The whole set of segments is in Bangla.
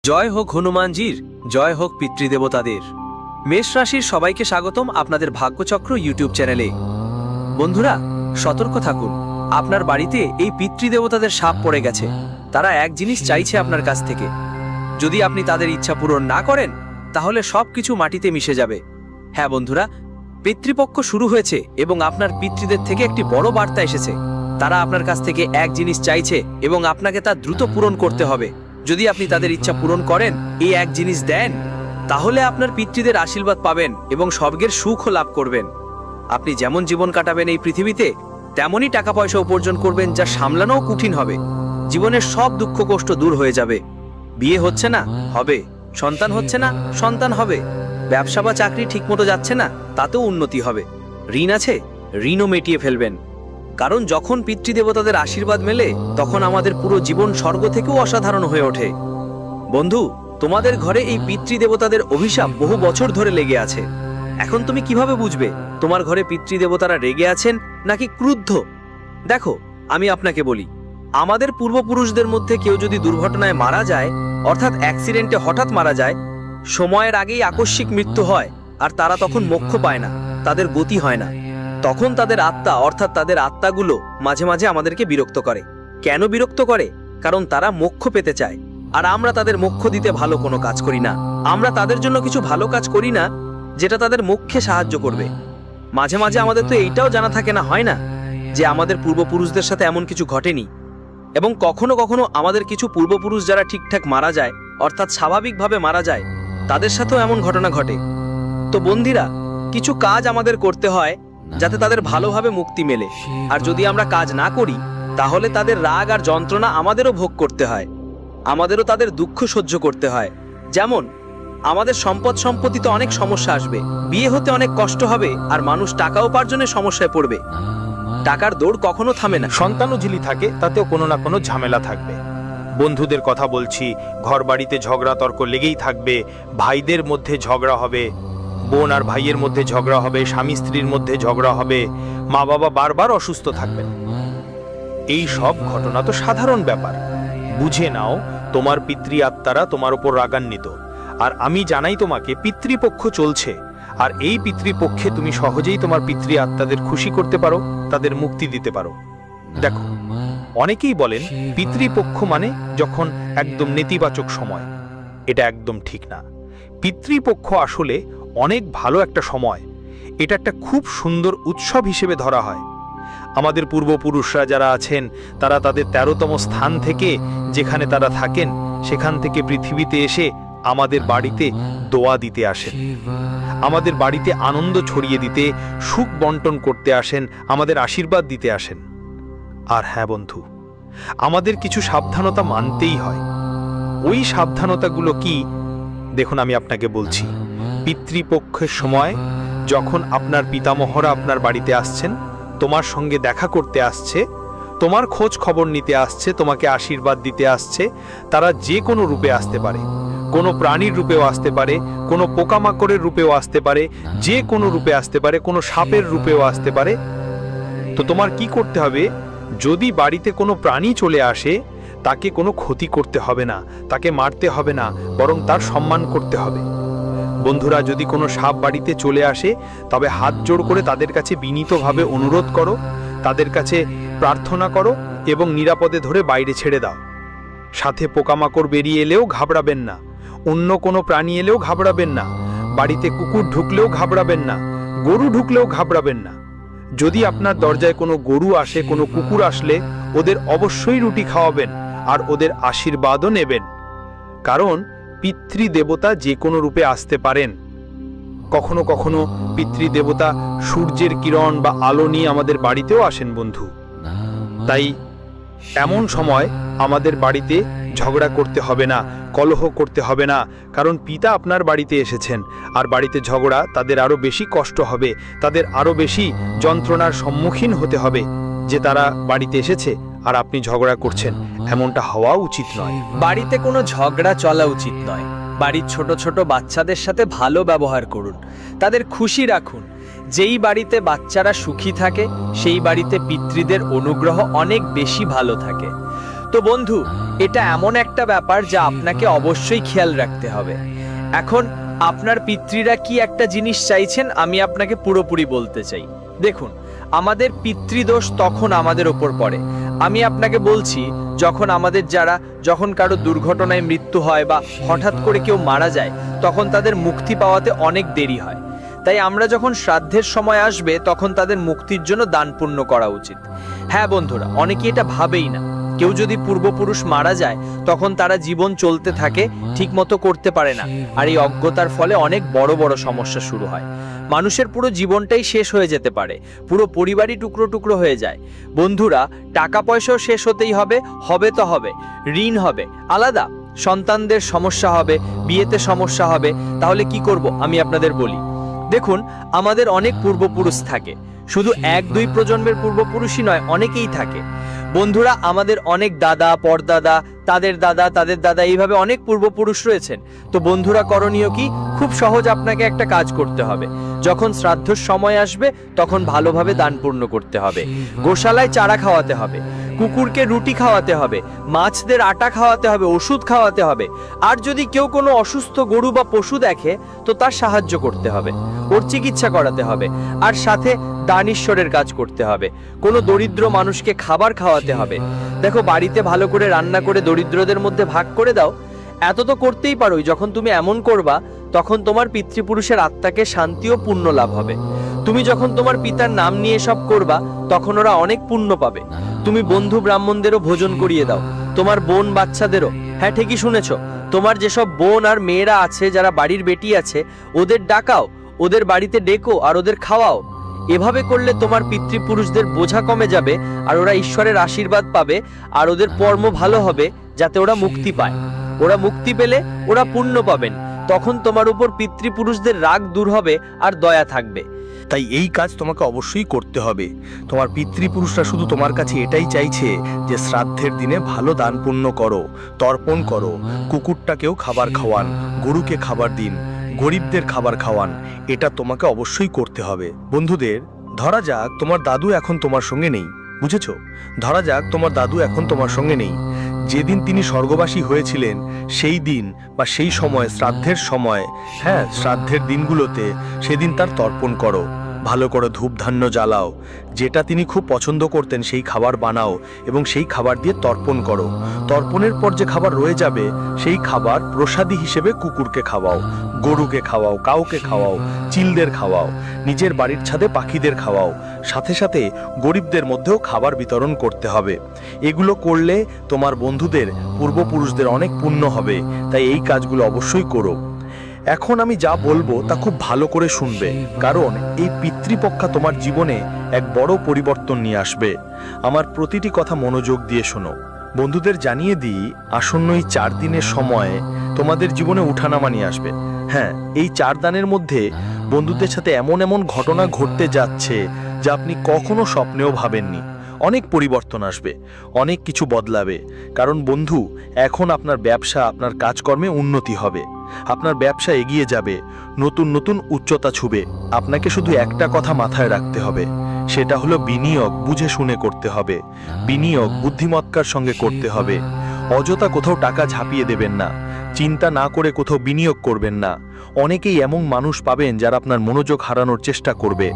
জয় হোক হনুমানজির, জয় হোক পিতৃদেবতাদের। মেষ রাশির সবাইকে স্বাগতম আপনাদের ভাগ্যচক্র ইউটিউব চ্যানেলে। বন্ধুরা, সতর্ক থাকুন, আপনার বাড়িতে এই পিতৃদেবতাদের শাপ পড়ে গেছে। তারা এক জিনিস চাইছে আপনার কাছ থেকে। যদি আপনি তাদের ইচ্ছা পূরণ না করেন, তাহলে সবকিছু মাটিতে মিশে যাবে। হ্যাঁ বন্ধুরা, পিতৃপক্ষ শুরু হয়েছে এবং আপনার পিতৃদের থেকে একটি বড় বার্তা এসেছে। তারা আপনার কাছ থেকে এক জিনিস চাইছে এবং আপনাকে তা দ্রুত পূরণ করতে হবে। যদি আপনি তাদের ইচ্ছা পূরণ করেন, এই এক জিনিস দেন, তাহলে আপনার পিতৃদের আশীর্বাদ পাবেন এবং স্বর্গের সুখও লাভ করবেন। আপনি যেমন জীবন কাটাবেন এই পৃথিবীতে, তেমনই টাকা পয়সা উপার্জন করবেন, যা সামলানোও কঠিন হবে। জীবনের সব দুঃখ কষ্ট দূর হয়ে যাবে। বিয়ে হচ্ছে না, হবে। সন্তান হচ্ছে না, সন্তান হবে। ব্যবসা বা চাকরি ঠিকমতো যাচ্ছে না, তাতেও উন্নতি হবে। ঋণ আছে, ঋণও মিটিয়ে ফেলবেন। কারণ যখন পিতৃদেবতাদের আশীর্বাদ মেলে, তখন আমাদের পুরো জীবন স্বর্গ থেকেও অসাধারণ হয়ে ওঠে। বন্ধু, তোমাদের ঘরে এই পিতৃদেবতাদের অভিশাপ বহু বছর ধরে লেগে আছে। এখন তুমি কিভাবে বুঝবে তোমার ঘরে পিতৃদেবতারা রেগে আছেন নাকি ক্রুদ্ধ? দেখো, আমি আপনাকে বলি, আমাদের পূর্বপুরুষদের মধ্যে কেউ যদি দুর্ঘটনায় মারা যায়, অর্থাৎ অ্যাক্সিডেন্টে হঠাৎ মারা যায়, সময়ের আগেই আকস্মিক মৃত্যু হয়, আর তারা তখন মোক্ষ পায় না, তাদের গতি হয় না। তখন তাদের আত্মা, অর্থাৎ তাদের আত্মাগুলো মাঝে মাঝে আমাদেরকে বিরক্ত করে। কেন বিরক্ত করে? কারণ তারা মোক্ষ পেতে চায়, আর আমরা তাদের মোক্ষ দিতে ভালো কোনো কাজ করি না। আমরা তাদের জন্য কিছু ভালো কাজ করি না যেটা তাদের মোক্ষে সাহায্য করবে। মাঝে মাঝে আমাদের তো এইটাও জানা থাকে না, হয় না, যে আমাদের পূর্বপুরুষদের সাথে এমন কিছু ঘটেনি। এবং কখনো কখনো আমাদের কিছু পূর্বপুরুষ যারা ঠিকঠাক মারা যায়, অর্থাৎ স্বাভাবিকভাবে মারা যায়, তাদের সাথেও এমন ঘটনা ঘটে। তো বন্ধুরা, কিছু কাজ আমাদের করতে হয় যাতে তাদের ভালোভাবে মুক্তি মেলে। আর যদি আমরা কাজ না করি, তাহলে তাদের রাগ আর যন্ত্রণা আমাদেরও ভোগ করতে হয়। আমাদেরও তাদের দুঃখ সহ্য করতে হয়। যেমন আমাদের সম্পদ সম্পত্তিতে অনেক সমস্যা আসবে, বিয়ে হতে অনেক কষ্ট হবে, আর মানুষ টাকা উপার্জনের সমস্যায় পড়বে। টাকার দৌড় কখনো থামে না। সন্তানও ঝিলি থাকে, তাতেও কোনো না কোনো ঝামেলা থাকবে। বন্ধুদের কথা বলছি, ঘর বাড়িতে ঝগড়া তর্ক লেগেই থাকবে। ভাইদের মধ্যে ঝগড়া হবে, বোন আর ভাইয়ের মধ্যে ঝগড়া হবে, স্বামী স্ত্রীর মধ্যে ঝগড়া হবে, মা বাবা বারবার অসুস্থ থাকবেন। এই সব ঘটনা তো সাধারণ ব্যাপার। বুঝে নাও, তোমার পিতৃ আত্মারা তোমার উপর রাগান্বিত। আর আমি জানাই তোমাকে, পিতৃপক্ষ চলছে, আর এই পিতৃপক্ষে তুমি সহজেই তোমার পিতৃ আত্মাদের খুশি করতে পারো, তাদের মুক্তি দিতে পারো। দেখো, অনেকেই বলেন পিতৃপক্ষ মানে যখন একদম নেতিবাচক সময়। এটা একদম ঠিক না। পিতৃপক্ষ আসলে অনেক ভালো একটা সময়। এটা একটা খুব সুন্দর উৎসব হিসেবে ধরা হয়। আমাদের পূর্বপুরুষরা যারা আছেন, তারা তাদের 13তম স্থান থেকে, যেখানে তারা থাকেন, সেখান থেকে পৃথিবীতে এসে আমাদের বাড়িতে দোয়া দিতে আসেন, আমাদের বাড়িতে আনন্দ ছড়িয়ে দিতে, সুখ বন্টন করতে আসেন, আমাদের আশীর্বাদ দিতে আসেন। আর হ্যাঁ বন্ধু, আমাদের কিছু সাবধানতা মানতেই হয়। ওই সাবধানতাগুলো কি? দেখুন, আমি আপনাকে বলছি। পিতৃপক্ষের সময় যখন আপনার পিতামহরা আপনার বাড়িতে আসছেন, তোমার সঙ্গে দেখা করতে আসছে, তোমার খোঁজ খবর নিতে আসছে, তোমাকে আশীর্বাদ দিতে আসছে, তারা যে কোনো রূপে আসতে পারে। কোনো প্রাণীর রূপেও আসতে পারে, কোনো পোকামাকড়ের রূপেও আসতে পারে, যে কোনো রূপে আসতে পারে, কোনো সাপের রূপেও আসতে পারে। তো তোমার কি করতে হবে? যদি বাড়িতে কোনো প্রাণী চলে আসে, তাকে কোনো ক্ষতি করতে হবে না, তাকে মারতে হবে না, বরং তার সম্মান করতে হবে। বন্ধুরা, যদি কোনো সাপ বাড়িতে চলে আসে, তবে হাত জোড় করে তাদের কাছে বিনীতভাবে অনুরোধ করো, তাদের কাছে প্রার্থনা করো এবং নিরাপদে ধরে বাইরে ছেড়ে দাও। সাথে পোকামাকড় বেরিয়ে এলেও ঘাবড়াবেন না, অন্য কোনো প্রাণী এলেও ঘাবড়াবেন না, বাড়িতে কুকুর ঢুকলেও ঘাবড়াবেন না, গরু ঢুকলেও ঘাবড়াবেন না। যদি আপনার দরজায় কোনো গরু আসে, কোনো কুকুর আসলে, ওদের অবশ্যই রুটি খাওয়াবেন আর ওদের আশীর্বাদও নেবেন। কারণ পিতৃদেবতা যে কোনো রূপে আসতে পারেন। কখনো কখনো পিতৃদেবতা সূর্যের কিরণ বা আলো নিয়ে আমাদের বাড়িতেও আসেন বন্ধু। তাই এমন সময় আমাদের বাড়িতে ঝগড়া করতে হবে না, কলহ করতে হবে না। কারণ পিতা আপনার বাড়িতে এসেছেন, আর বাড়িতে ঝগড়া, তাদের আরো বেশি কষ্ট হবে, তাদের আরো বেশি যন্ত্রণার সম্মুখীন হতে হবে যে তারা বাড়িতে এসেছে আর আপনি ঝগড়া করছেন। এমনটা হওয়া উচিত নয়। বাড়িতে কোনো ঝগড়া চলা উচিত নয়। বাড়ির ছোট ছোট বাচ্চাদের সাথে ভালো ব্যবহার করুন, তাদের খুশি রাখুন। যেই বাড়িতে বাচ্চারা সুখী থাকে, সেই বাড়িতে পিতৃদের অনুগ্রহ অনেক বেশি ভালো থাকে। তো বন্ধু, এটা এমন একটা ব্যাপার যা আপনাকে অবশ্যই খেয়াল রাখতে হবে। এখন আপনার পিতৃরা কি একটা জিনিস চাইছেন আমি আপনাকে পুরোপুরি বলতে চাই। দেখুন, আমাদের পিতৃদোষ তখন আমাদের ওপর পড়ে। আমি আপনাকে বলছি, যখন কারো দুর্ঘটনায় মৃত্যু হয় বা হঠাৎ করে কেউ মারা যায়, তখন তাদের মুক্তি পাওয়াতে অনেক দেরি হয়। তাই আমরা যখন শ্রাদ্ধের সময় আসবে তখন তাদের মুক্তির জন্য দান পুণ্য করা উচিত। হ্যাঁ বন্ধুরা, অনেকে এটা ভাবেই না। কেউ যদি পূর্বপুরুষ মারা যায় তখন তারা জীবন চলতে থাকে, ঠিকমতো করতে পারে না, আর এই অজ্ঞতার ফলে অনেক বড় বড় সমস্যা শুরু হয়। মানুষের পুরো জীবনটাই শেষ হয়ে যেতে পারে, পুরো পরিবারই টুকরো টুকরো হয়ে যায়। বন্ধুরা, টাকা পয়সাও শেষ হতেই হবে, হবে তো হবে, ঋণ হবে আলাদা, সন্তানদের সমস্যা হবে, বিয়েতে সমস্যা হবে। তাহলে কি করব আমি আপনাদের বলি। দেখুন, আমাদের অনেক পূর্বপুরুষ থাকে, শুধু 1-2 প্রজন্মের পূর্বপুরুষই নয়, অনেকেই থাকে। বন্ধুরা, আমাদের অনেক দাদা, পরদাদা, তাদের দাদা এইভাবে অনেক পূর্বপুরুষ রয়েছেন। তো বন্ধুরা, করণীয় কি? খুব সহজ, আপনাকে একটা কাজ করতে হবে। যখন শ্রাদ্ধর সময় আসবে তখন ভালোভাবে দান পূর্ণ করতে হবে, গোশালায় চারা খাওয়াতে হবে, কুকুরকে রুটি খাওয়াতে হবে, মাছদের আটা খাওয়াতে হবে, ওষুধ খাওয়াতে হবে। আর যদি কেউ কোনো অসুস্থ গরু বা পশু দেখে তো তার সাহায্য করতে হবে, ওর চিকিৎসা করাতে হবে। আর সাথে দান ঈশ্বরের কাজ করতে হবে, কোনো দরিদ্র মানুষকে খাবার খাওয়াতে হবে। দেখো, বাড়িতে ভালো করে রান্না করে দরিদ্রদের মধ্যে ভাগ করে দাও। এত তো করতেই পারোই। যখন তুমি এমন করবা তখন তোমার পিতৃপুরুষের আত্মাকে শান্তি ও পুণ্য লাভ হবে। তুমি যখন তোমার পিতার নাম নিয়ে সব করবা তখন ওরা অনেক পুণ্য পাবে। তুমি বন্ধু ব্রাহ্মণদেরও ভোজন করিয়ে দাও, তোমার বোন বাচ্চাদেরও। হ্যাঁ, ঠিকই শুনেছো, তোমার যেসব বোন আর মেয়েরা আছে, যারা বাড়ির বেটি আছে, ওদের ডাকাও, ওদের বাড়িতে ডেকো আর ওদের খাওয়াও। এভাবে করলে তোমার পিতৃপুরুষদের বোঝা কমে যাবে আর ওরা ঈশ্বরের আশীর্বাদ পাবে, আর ওদের কর্ম ভালো হবে যাতে ওরা মুক্তি পায়। ওরা মুক্তি পেলে ওরা পুণ্য পাবেন, তখন তোমার উপর পিতৃপুরুষদের রাগ দূর হবে আর দয়া থাকবে। তাই এই কাজ তোমাকে অবশ্যই করতে হবে। তোমার পিতৃপুরুষরা শুধু তোমার কাছে এটাই চাইছে যে শ্রাদ্ধের দিনে ভালো দান পুণ্য করো, তর্পণ করো, কুকুরটাকেও খাবার খাওয়ান, গরুকে খাবার দিন, গরিবদের খাবার খাওয়ান। এটা তোমাকে অবশ্যই করতে হবে। বন্ধুদের, ধরা যাক তোমার দাদু এখন তোমার সঙ্গে নেই, বুঝেছো? ধরা যাক তোমার দাদু এখন তোমার সঙ্গে নেই। যেদিন তিনি স্বর্গবাসী হয়েছিলেন সেই দিন বা সেই সময়, শ্রাদ্ধের সময়, হ্যাঁ শ্রাদ্ধের দিনগুলোতে, সেদিন তার তর্পণ করো, ভালো করে ধূপধান্য জ্বালাও, যেটা তিনি খুব পছন্দ করতেন সেই খাবার বানাও এবং সেই খাবার দিয়ে তর্পণ করো। তর্পণের পর যে খাবার রয়ে যাবে সেই খাবার প্রসাদী হিসেবে কুকুরকে খাওয়াও, গরুকে খাওয়াও, কাউকে খাওয়াও, চিলদের খাওয়াও, নিজের বাড়ির ছাদে পাখিদের খাওয়াও। সাথে সাথে গরিবদের মধ্যেও খাবার বিতরণ করতে হবে। এগুলো করলে তোমার বন্ধুদের, পূর্বপুরুষদের অনেক পুণ্য হবে। তাই এই কাজগুলো অবশ্যই করো। এখন আমি যা বলবো তা খুব ভালো করে শুনবে, কারণ এই পিতৃপক্ষা তোমার জীবনে এক বড় পরিবর্তন নিয়ে আসবে। আমার প্রতিটি কথা মনোযোগ দিয়ে শোনো। বন্ধুদের জানিয়ে দিই, আসন্ন এই 4 দিনের সময় তোমাদের জীবনে উঠানামা নিয়ে আসবে। হ্যাঁ, এই 4 দানের মধ্যে বন্ধুদের সাথে এমন এমন ঘটনা ঘটতে যাচ্ছে যা আপনি কখনো স্বপ্নেও ভাবেননি। অনেক পরিবর্তন আসবে, অনেক কিছু বদলাবে। কারণ বন্ধু, এখন আপনার ব্যবসা, আপনার কাজকর্মে উন্নতি হবে, আপনার ব্যবসা এগিয়ে যাবে, নতুন নতুন উচ্চতা ছুবে। আপনাকে শুধু একটা কথা মাথায় রাখতে হবে, সেটা হলো বিনিয়োগ বুঝে শুনে করতে হবে, বিনিয়োগ বুদ্ধিমত্তার সঙ্গে করতে হবে। অযথা কোথাও টাকা ঝাঁপিয়ে দেবেন না, চিন্তা না করে কোথাও বিনিয়োগ করবেন না। অনেকেই এমন মানুষ পাবেন যারা আপনার মনোযোগ হারানোর চেষ্টা করবে,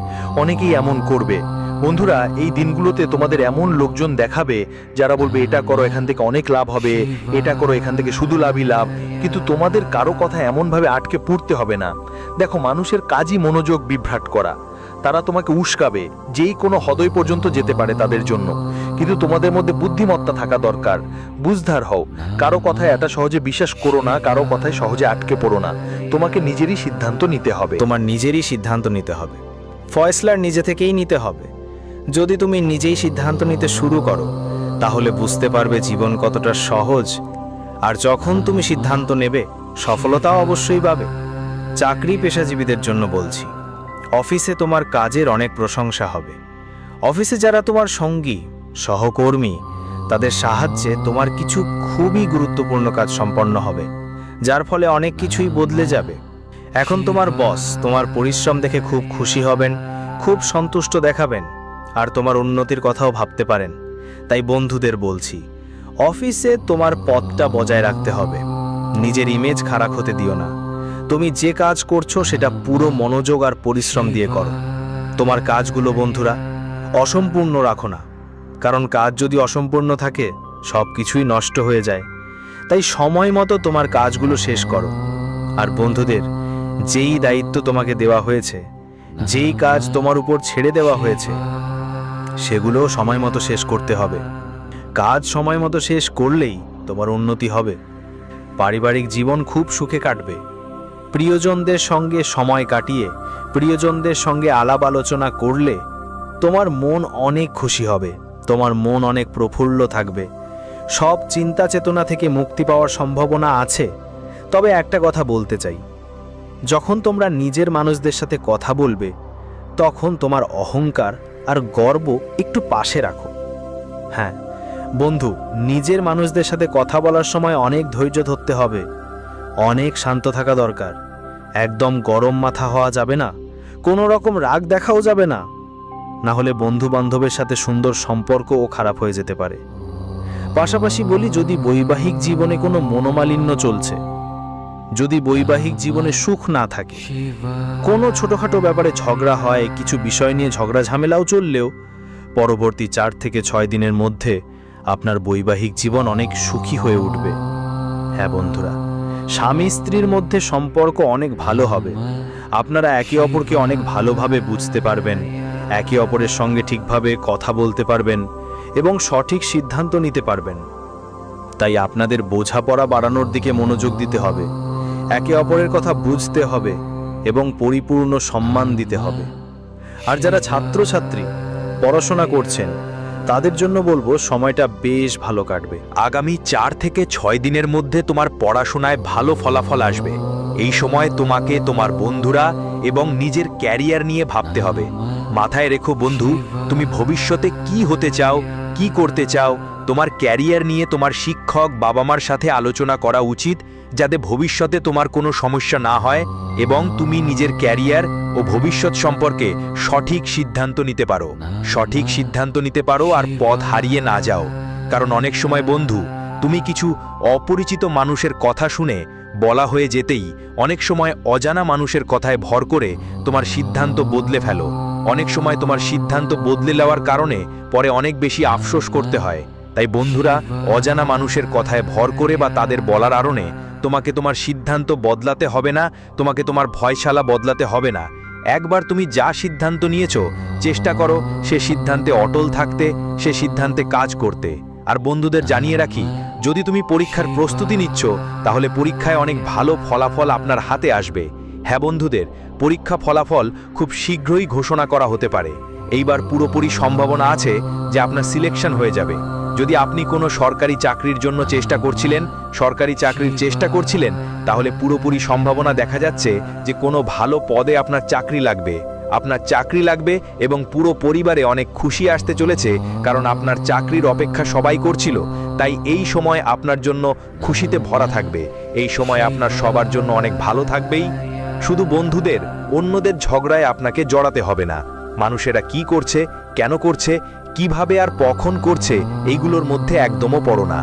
অনেকেই এমন করবে। বন্ধুরা, এই দিনগুলোতে তোমাদের এমন লোকজন দেখাবে যারা বলবে এটা করো এখান থেকে অনেক লাভ হবে, এটা করো এখান থেকে শুধু লাভই লাভ। কিন্তু তোমাদের কারো কথা এমনভাবে আটকে পড়তে হবে না। দেখো, মানুষের কাজই মনোযোগ বিভ্রাট করা। তারা তোমাকে উস্কাবে, যেই কোনো হদয় পর্যন্ত যেতে পারে তাদের জন্য। কিন্তু তোমাদের মধ্যে বুদ্ধিমত্তা থাকা দরকার, বুঝদার হও। কারো কথায় এটা সহজে বিশ্বাস করো না, কারো কথায় সহজে আটকে পড়ো না। তোমাকে নিজেরই সিদ্ধান্ত নিতে হবে। তোমার নিজেরই সিদ্ধান্ত নিতে হবে, ফয়সলার নিজে থেকেই নিতে হবে। যদি তুমি নিজেই সিদ্ধান্ত নিতে শুরু করো তাহলে বুঝতে পারবে জীবন কতটা সহজ। আর যখন তুমি সিদ্ধান্ত নেবে সফলতাও অবশ্যই পাবে। চাকরি পেশাজীবীদের জন্য বলছি, অফিসে তোমার কাজের অনেক প্রশংসা হবে। অফিসে যারা তোমার সঙ্গী, সহকর্মী, তাদের সাহায্যে তোমার কিছু খুবই গুরুত্বপূর্ণ কাজ সম্পন্ন হবে, যার ফলে অনেক কিছুই বদলে যাবে। এখন তোমার বস তোমার পরিশ্রম দেখে খুব খুশি হবেন, খুব সন্তুষ্ট দেখাবেন, আর তোমার উন্নতির কথাও ভাবতে পারেন। তাই বন্ধুদের বলছি, অফিসে তোমার পথটা বজায় রাখতে হবে, নিজের ইমেজ খারাপ হতে দিও না। তুমি যে কাজ করছো সেটা পুরো মনোযোগ আর পরিশ্রম দিয়ে করো। তোমার কাজগুলো বন্ধুরা অসম্পূর্ণ রাখো না, কারণ কাজ যদি অসম্পূর্ণ থাকে সব কিছুই নষ্ট হয়ে যায়। তাই সময় মতো তোমার কাজগুলো শেষ করো। আর বন্ধুদের, যেই দায়িত্ব তোমাকে দেওয়া হয়েছে, যেই কাজ তোমার উপর ছেড়ে দেওয়া হয়েছে, সেগুলো সময় মতো শেষ করতে হবে। কাজ সময় মতো শেষ করলেই তোমার উন্নতি হবে। পারিবারিক জীবন খুব সুখে কাটবে। প্রিয়জনদের সঙ্গে সময় কাটিয়ে প্রিয়জনদের সঙ্গে আলাপ আলোচনা করলে তোমার মন অনেক খুশি হবে, তোমার মন অনেক প্রফুল্ল থাকবে। সব চিন্তা চেতনা থেকে মুক্তি পাওয়ার সম্ভাবনা আছে। তবে একটা কথা বলতে চাই, যখন তোমরা নিজের মানুষদের সাথে কথা বলবে তখন তোমার অহংকার আর গর্ব একটু পাশে রাখো। হ্যাঁ বন্ধু, নিজের মানুষদের সাথে কথা বলার সময় অনেক ধৈর্য ধরতে হবে, অনেক শান্ত থাকা দরকার। একদম গরম মাথা হওয়া যাবে না, কোনো রকম রাগ দেখাও যাবে না, না হলে বন্ধু বান্ধবের সাথে সুন্দর সম্পর্কও খারাপ হয়ে যেতে পারে। পাশাপাশি বলি, যদি বৈবাহিক জীবনে কোনো মনোমালিন্য চলছে, যদি বৈবাহিক জীবনে সুখ না থাকে, কোনো ছোটখাটো ব্যাপারে ঝগড়া হয়, কিছু বিষয় নিয়ে ঝগড়া ঝামেলাও চললেও পরবর্তী 4 থেকে 6 দিনের মধ্যে আপনার বৈবাহিক জীবন অনেক সুখী হয়ে উঠবে। হ্যাঁ বন্ধুরা, স্বামী স্ত্রীর মধ্যে সম্পর্ক অনেক ভালো হবে। আপনারা একে অপরকে অনেক ভালোভাবে বুঝতে পারবেন, একে অপরের সঙ্গে ঠিকভাবে কথা বলতে পারবেন এবং সঠিক সিদ্ধান্ত নিতে পারবেন। তাই আপনাদের বোঝাপড়া বাড়ানোর দিকে মনোযোগ দিতে হবে, একে অপরের কথা বুঝতে হবে এবং পরিপূর্ণ সম্মান দিতে হবে। আর যারা ছাত্রছাত্রী পড়াশোনা করছেন তাদের জন্য বলবো, সময়টা বেশ ভালো কাটবে। আগামী 4 থেকে 6 দিনের মধ্যে তোমার পড়াশোনায় ভালো ফলাফল আসবে। এই সময় তোমাকে তোমার বন্ধুরা এবং নিজের ক্যারিয়ার নিয়ে ভাবতে হবে। মাথায় রেখো বন্ধু, তুমি ভবিষ্যতে কি হতে চাও, কি করতে চাও, তোমার ক্যারিয়ার নিয়ে তোমার শিক্ষক বাবা মার সাথে আলোচনা করা উচিত, যাতে ভবিষ্যতে তোমার কোনো সমস্যা না হয় এবং তুমি নিজের ক্যারিয়ার ও ভবিষ্যৎ সম্পর্কে সঠিক সিদ্ধান্ত নিতে পারো। সঠিক সিদ্ধান্ত নিতে পারো আর পথ হারিয়ে না যাও। কারণ অনেক সময় বন্ধু, তুমি কিছু অপরিচিত মানুষের কথা শুনে বলা হয়ে যেতেই অনেক সময় অজানা মানুষের কথায় ভর করে তোমার সিদ্ধান্ত বদলে ফেলো। অনেক সময় তোমার সিদ্ধান্ত বদলে নেওয়ার কারণে পরে অনেক বেশি আফসোস করতে হয়। তাই বন্ধুরা, অজানা মানুষের কথায় ভর করে বা তাদের বলার কারণে তোমাকে তোমার সিদ্ধান্ত বদলাতে হবে না, তোমাকে তোমার ভয়শালা বদলাতে হবে না। একবার তুমি যা সিদ্ধান্ত নিয়েছো, চেষ্টা করো সে সিদ্ধান্তে অটল থাকতে, সে সিদ্ধান্তে কাজ করতে। আর বন্ধুদের জানিয়ে রাখি, যদি তুমি পরীক্ষার প্রস্তুতি নিচ্ছ তাহলে পরীক্ষায় অনেক ভালো ফলাফল আপনার হাতে আসবে। হ্যাঁ বন্ধুদের, পরীক্ষা ফলাফল খুব শীঘ্রই ঘোষণা করা হতে পারে। এইবার পুরোপুরি সম্ভাবনা আছে যে আপনার সিলেকশন হয়ে যাবে। যদি আপনি কোনো সরকারি চাকরির জন্য সরকারি চাকরির চেষ্টা করছিলেন, তাহলে পুরোপুরি সম্ভাবনা দেখা যাচ্ছে যে কোনো ভালো পদে আপনার চাকরি লাগবে এবং পুরো পরিবারে অনেক খুশি আসতে চলেছে, কারণ আপনার চাকরির অপেক্ষা সবাই করছিল। তাই এই সময় আপনার জন্য খুশিতে ভরা থাকবে। এই সময় আপনার সবার জন্য অনেক ভালো থাকবেই। শুধু বন্ধুদের, অন্যদের ঝগড়ায় আপনাকে জড়াতে হবে না। মানুষেরা কি করছে, কেন করছে, কিভাবে আর কখন করছে, এইগুলোর মধ্যে একদমও পড়ো না।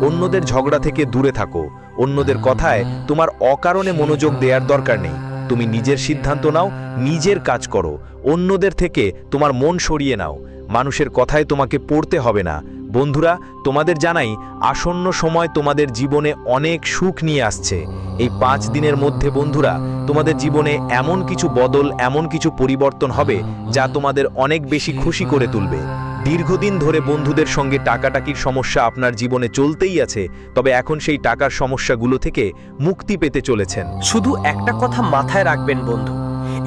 অন্যদের ঝগড়া থেকে দূরে থাকো। অন্যদের কথায় তোমার অকারণে মনোযোগ দেওয়ার দরকার নেই। তুমি নিজের সিদ্ধান্ত নাও, নিজের কাজ করো, অন্যদের থেকে তোমার মন সরিয়ে নাও। মানুষের কথায় তোমাকে পড়তে হবে না। বন্ধুরা, তোমাদের জানাই, আসন্ন সময় তোমাদের জীবনে অনেক সুখ নিয়ে আসছে। এই 5 দিনের মধ্যে বন্ধুরা, তোমাদের জীবনে এমন কিছু বদল, এমন কিছু পরিবর্তন হবে যা তোমাদের অনেক বেশি খুশি করে তুলবে। দীর্ঘদিন ধরে বন্ধুদের সঙ্গে টাকাটাকির সমস্যা আপনার জীবনে চলতেই আছে, তবে এখন সেই টাকার সমস্যাগুলো থেকে মুক্তি পেতে চলেছেন। শুধু একটা কথা মাথায় রাখবেন বন্ধু,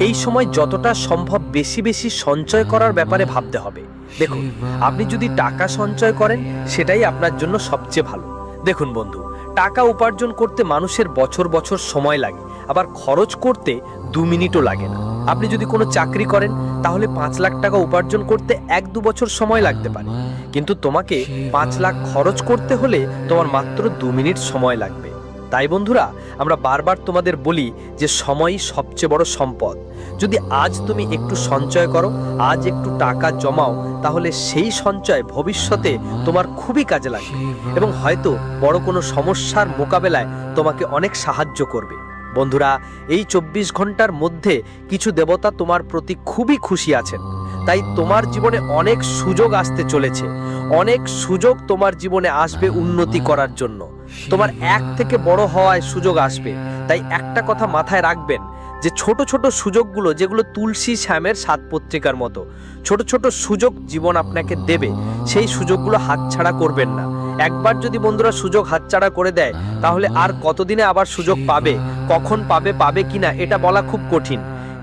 এই সময় যতটা সম্ভব বেশি বেশি সঞ্চয় করার ব্যাপারে ভাবতে হবে। দেখুন, আপনি যদি টাকা সঞ্চয় করেন সেটাই আপনার জন্য সবচেয়ে ভালো। দেখুন বন্ধু, টাকা উপার্জন করতে মানুষের বছর বছর সময় লাগে, আবার খরচ করতে 2 মিনিটও লাগে না। আপনি যদি কোনো চাকরি করেন তাহলে 5 লাখ টাকা উপার্জন করতে 1-2 বছর সময় লাগতে পারে, কিন্তু তোমাকে 5 লাখ খরচ করতে হলে তোমার মাত্র 2 মিনিট সময় লাগবে। তাই বন্ধুরা, আমরা বারবার তোমাদের বলি যে সময়ই সবচেয়ে বড় সম্পদ। যদি আজ তুমি একটু সঞ্চয় করো, আজ একটু টাকা জমাও, তাহলে সেই সঞ্চয় ভবিষ্যতে তোমার খুবই কাজে লাগবে এবং হয়তো বড় কোনো সমস্যার মোকাবেলায় তোমাকে অনেক সাহায্য করবে। বন্ধুরা, এই 24 ঘন্টার মধ্যে কিছু দেবতা তোমার প্রতি খুবই খুশি আছেন। তাই তোমার জীবনে অনেক সুযোগ আসতে চলেছে, অনেক সুযোগ তোমার জীবনে আসবে উন্নতি করার জন্য। তোমার এক থেকে বড় হওয়ায় সুযোগ আসবে। তাই একটা কথা মাথায় রাখবেন যে ছোট ছোট সুযোগগুলো, যেগুলো তুলসী শ্যামের 7 পত্রিকার মতো, ছোট ছোট সুযোগ জীবন আপনাকে দেবে, সেই সুযোগগুলো হাতছাড়া করবেন না। একবার যদি বন্ধুরা সুযোগ হাতছাড়া করে দেয়, তাহলে আর কতদিনে আবার সুযোগ পাবে, কখন পাবে, পাবে কিনা এটা বলা খুব কঠিন।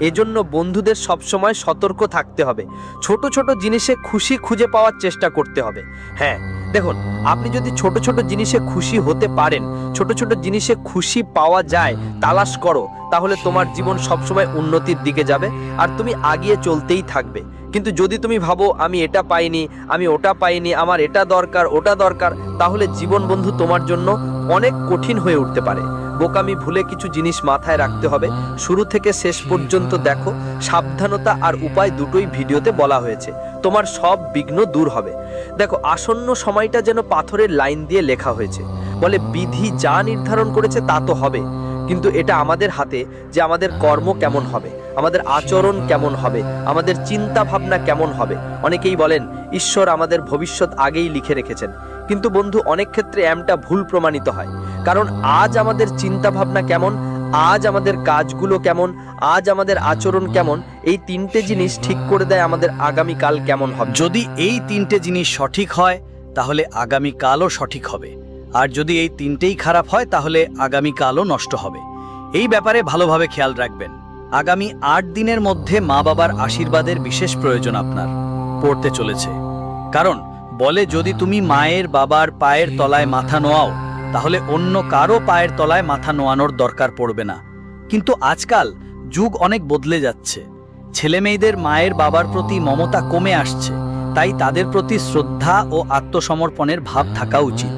এজন্য বন্ধুদের সবসময় সতর্ক থাকতে হবে। ছোট ছোট জিনিসে খুশি খুঁজে পাওয়ার চেষ্টা করতে হবে। হ্যাঁ দেখুন, আপনি যদি ছোট ছোট জিনিসে খুশি হতে পারেন, ছোট ছোট জিনিসে খুশি পাওয়া যায়, তালাশ করো, তাহলে তোমার জীবন সবসময় উন্নতির দিকে যাবে আর তুমি আগিয়ে চলতেই থাকবে। কিন্তু যদি তুমি ভাবো আমি এটা পাইনি, আমি ওটা পাইনি, আমার এটা দরকার, ওটা দরকার, তাহলে জীবন বন্ধু তোমার জন্য অনেক কঠিন হয়ে উঠতে পারে। বোকামি ভুলে কিছু জিনিস মাথায় রাখতে হবে। শুরু থেকে শেষ পর্যন্ত দেখো, সাবধানতা আর উপায় দুটোই ভিডিওতে বলা হয়েছে। তোমার সব বিঘ্ন দূর হবে। দেখো, আসন্ন সময়টা যেন পাথরের লাইন দিয়ে লেখা হয়েছে। বলে বিধি যা নির্ধারণ করেছে তা তো হবে, কিন্তু এটা আমাদের হাতে যে আমাদের কর্ম কেমন হবে, আমাদের আচরণ কেমন হবে, আমাদের চিন্তা ভাবনা কেমন হবে। অনেকেই বলেন ঈশ্বর আমাদের ভবিষ্যৎ আগেই লিখে রেখেছেন, কিন্তু বন্ধু অনেক ক্ষেত্রে এমনটা ভুল প্রমাণিত হয়। কারণ আজ আমাদের চিন্তা ভাবনা কেমন, আজ আমাদের কাজগুলো কেমন, আজ আমাদের আচরণ কেমন, এই 3টে জিনিস ঠিক করে দেয় আমাদের আগামীকাল কেমন হবে। যদি এই 3টে জিনিস সঠিক হয়, তাহলে আগামীকালও সঠিক হবে। আর যদি এই 3টেই খারাপ হয়, তাহলে আগামীকালও নষ্ট হবে। এই ব্যাপারে ভালোভাবে খেয়াল রাখবেন। আগামী 8 দিনের মধ্যে মা বাবার আশীর্বাদের বিশেষ প্রয়োজন আপনার পড়তে চলেছে। কারণ বলে, যদি তুমি মায়ের বাবার পায়ের তলায় মাথা নোয়াও, তাহলে অন্য কারো পায়ের তলায় মাথা নোয়ানোর দরকার পড়বে না। কিন্তু আজকাল যুগ অনেক বদলে যাচ্ছে। ছেলে মেয়েদের মায়ের বাবার প্রতি মমতা কমে আসছে। তাই তাদের প্রতি শ্রদ্ধা ও আত্মসমর্পণের ভাব থাকা উচিত।